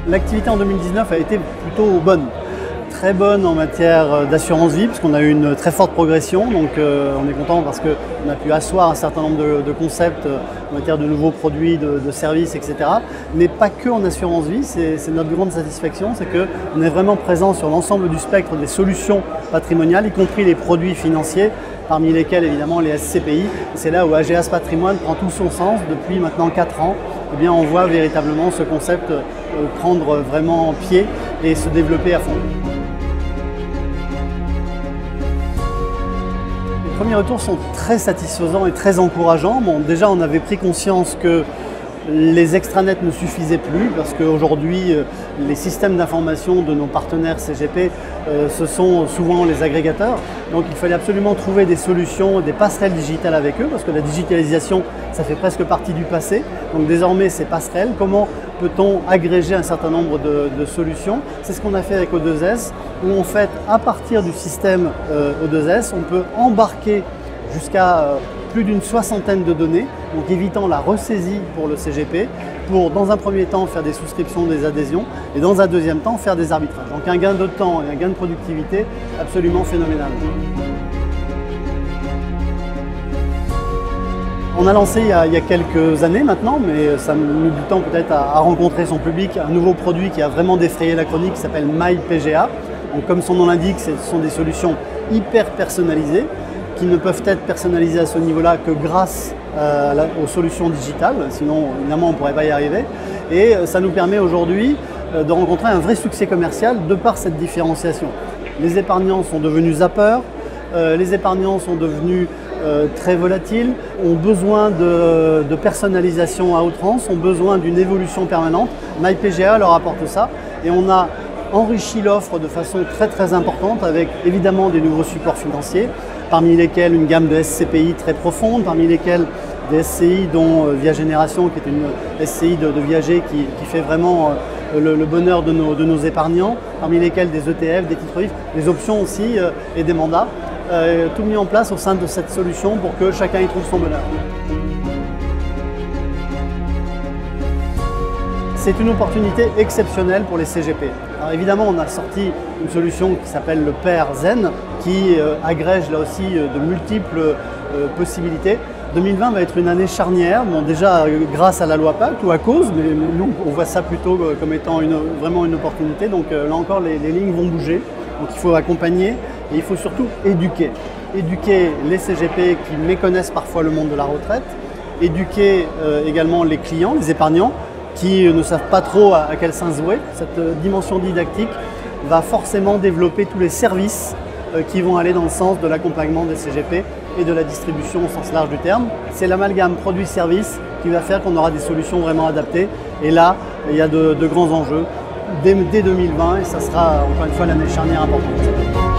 L'activité en 2019 a été plutôt bonne. Très bonne en matière d'assurance vie, puisqu'on a eu une très forte progression. Donc on est content parce qu'on a pu asseoir un certain nombre de concepts en matière de nouveaux produits, de services, etc. Mais pas que en assurance vie, c'est notre grande satisfaction, c'est qu'on est vraiment présent sur l'ensemble du spectre des solutions patrimoniales, y compris les produits financiers, parmi lesquels évidemment les SCPI. C'est là où Ageas Patrimoine prend tout son sens depuis maintenant 4 ans. Eh bien, on voit véritablement ce concept prendre vraiment pied et se développer à fond. Les premiers retours sont très satisfaisants et très encourageants. Bon, déjà, on avait pris conscience que les extranets ne suffisaient plus parce qu'aujourd'hui, les systèmes d'information de nos partenaires CGP, ce sont souvent les agrégateurs. Donc il fallait absolument trouver des solutions, des passerelles digitales avec eux parce que la digitalisation, ça fait presque partie du passé. Donc désormais, ces passerelles, comment peut-on agréger un certain nombre de solutions? C'est ce qu'on a fait avec O2S, où en fait, à partir du système O2S, on peut embarquer jusqu'à plus d'une soixantaine de données, donc évitant la ressaisie pour le CGP, pour dans un premier temps faire des souscriptions, des adhésions, et dans un deuxième temps faire des arbitrages. Donc un gain de temps et un gain de productivité absolument phénoménal. On a lancé il y a quelques années maintenant, mais ça a mis du temps peut-être à rencontrer son public, un nouveau produit qui a vraiment défrayé la chronique qui s'appelle MyPGA. Donc comme son nom l'indique, ce sont des solutions hyper personnalisées, qui ne peuvent être personnalisées à ce niveau-là que grâce aux solutions digitales, sinon évidemment on ne pourrait pas y arriver. Et ça nous permet aujourd'hui de rencontrer un vrai succès commercial de par cette différenciation. Les épargnants sont devenus zappeurs, les épargnants sont devenus très volatiles, ont besoin de personnalisation à outrance, ont besoin d'une évolution permanente. MyPGA leur apporte ça et on a enrichi l'offre de façon très importante avec évidemment des nouveaux supports financiers, parmi lesquels une gamme de SCPI très profonde, parmi lesquels des SCI dont Via Génération, qui est une SCI de viager qui fait vraiment le bonheur de nos épargnants, parmi lesquels des ETF, des titres vifs, des options aussi et des mandats, tout mis en place au sein de cette solution pour que chacun y trouve son bonheur. C'est une opportunité exceptionnelle pour les CGP. Alors évidemment, on a sorti une solution qui s'appelle le pair Zen, qui agrège là aussi de multiples possibilités. 2020 va être une année charnière, bon, déjà grâce à la loi Pacte ou à cause, mais nous on voit ça plutôt comme étant vraiment une opportunité. Donc là encore, les lignes vont bouger. Donc il faut accompagner et il faut surtout éduquer. Éduquer les CGP qui méconnaissent parfois le monde de la retraite, éduquer également les clients, les épargnants, qui ne savent pas trop à quel sens vouer. Cette dimension didactique va forcément développer tous les services qui vont aller dans le sens de l'accompagnement des CGP et de la distribution au sens large du terme. C'est l'amalgame produit-service qui va faire qu'on aura des solutions vraiment adaptées. Et là, il y a de grands enjeux dès 2020 et ça sera encore une fois l'année charnière importante.